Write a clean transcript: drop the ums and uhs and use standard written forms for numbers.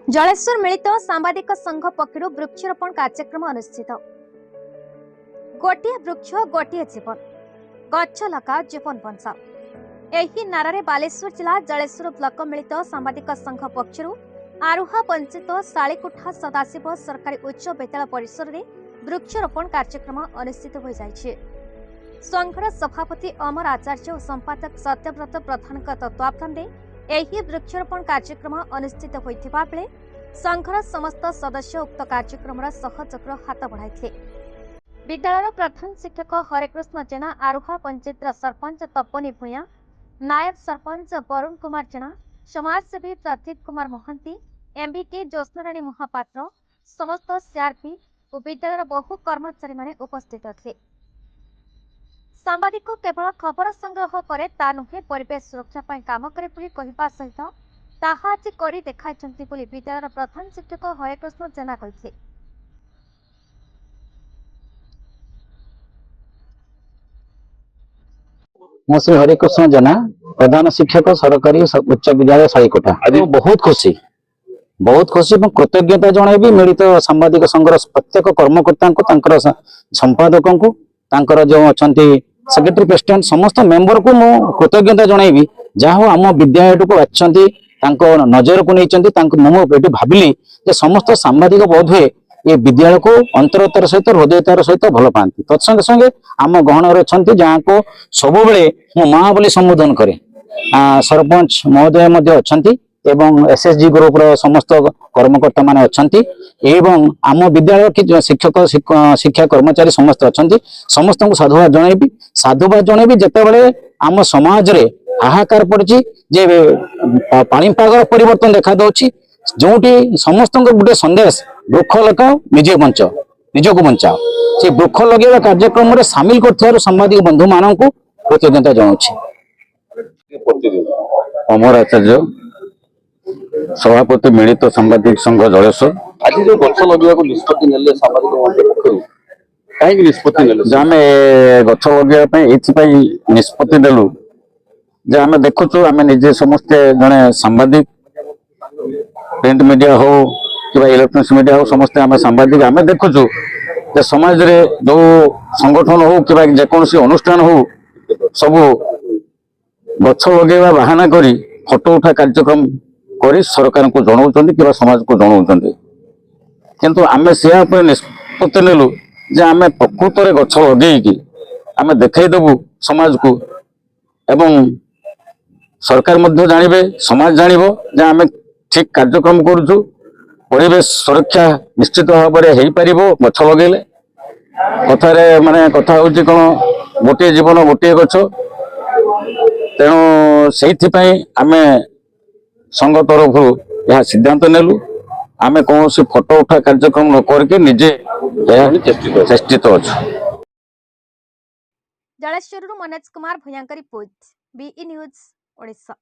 जलेश्वर मिलित सांबादिक संघ पक्षर वृक्षरोपण कार्यक्रम अनुष्ठित। गोटे वृक्ष गोटे जीवन, गछ लगा जीवन बंचा एही नारे बालेश्वर जिला जलेश्वर ब्लॉक मिलित सांबादिक संघ पक्षर आरुहा पंचायत शालीकोठा सदाशिव सरकारी उच्च विद्यालय परिसर में वृक्षरोपण कार्यक्रम अनुष्ठित हो जाइए। संघर सभापति अमर आचार्य और संपादक सत्यव्रत प्रधान तत्वावधान में एही वृक्षरोपण कार्यक्रम अनुष्ठित होइथिबा बेले संघर समस्त सदस्य उक्त कार्यक्रम सहयोग हाथ बढ़ाई। विद्यालय प्रधान शिक्षक हरेकृष्ण जेना, आरुहा पंचायत सरपंच तपनी भूया, नायब सरपंच वरुण कुमार जेना, समाजसेवी प्रदीप कुमार मोहंती, एमबीके ज्योत्स्नाराणी महापात्र, समस्त सीआरपी और विद्यालय बहु कर्मचारी माने उपस्थित थे। सांबादिक केवल खबर संग्रह करे ता नुहे परिवेश सुरक्षा पाई काम करे बोली कहिबा सहित ताहा आज करी देखाइछन्ति बोली विद्यालय प्रधान शिक्षक हरेकृष्ण जेना कहिथे। मो श्री हरिकृष्ण जेना, प्रधान शिक्षक सरकारी उच्च विद्यालय शालीकोठा। आज बहुत खुशी कृतज्ञता जनइबी मिलित सांबादिक संघर प्रत्येक कर्मकर्ता संपादक को जो अच्छा सेक्रेटरी प्रेसिडेंट समस्त मेंबर को मु कृतज्ञता जनइबी जहाँ आम विद्यालय को अच्छी नजर को नहीं भाविली समस्त सांबादिक बोध हुए ये विद्यालय को अंतरतार सहित हृदयतार सहित भल पाती। तत्संगे संगे आम गहन अच्छा जहाँ को सब मो माँ बोली संबोधन करे। सरपंच महोदय अच्छा एवं एसएसजी ग्रुप रो समस्त कर्मकर्ता माने अछंती एवं आम विद्यालय की शिक्षक शिक्षा कर्मचारी समस्त अछंती। समस्त को साधुवाद जनइबी जेते बेले आम समाज रे हाहाकार पड़ची जे पाणीपागर परिवर्तन देखा दउची जोटी समस्त गोटे संदेश वृक्ष लगाओ निजे बंच निजको बंचाओ से वृक्ष लगेवा कार्यक्रम रे शामिल करथियार सांबादिक बंधु मानन को कृतज्ञता जनाउछि। अमर आचार्य सभापति मिलित सांबादिक संघ जलेश्वर आज जो गछ लगे निष्पत्ति नेले सांबादिक पक्षर कहीं निष्पत्ति नेले आम गछ लगे निष्पत्ति नेलु जे आम देखुचु आम निजे समस्ते जड़े सांबादिक प्रिंट मीडिया हो कि इलेक्ट्रोनिक्स मीडिया हो समस्ते आम सांबादिक आम देखुचु जे समाज रे जो संगठन हो कि जेकोसी अनुष्ठान हो सबू गछ लगे बाहाना करी फोटो उठा कार्यक्रम करी सरकार को जनाऊँ कि समाज को जनाऊँ किंतु आम से निष्पत्ति नेलु जे आम प्रकृत में गछ लगे आम देखईदेबू समाज को एवं सरकार मध्य जानवे समाज जानिबो जे आम ठीक कार्यक्रम करूँ। परिवेश सुरक्षा निश्चित भाव में हो पार गछ लगे कथार माने कथा हूँ कौन गोटे जीवन गोटे गछ तेणु से आम संघ तरफ यह सिद्धांत नेलु आम कौन फोटो उठा कार्यक्रम न करके निजे चेष्टित अच्छु। जलेश्वर मनोज कुमार भूया रिपोर्ट, बीई न्यूज ओडिशा।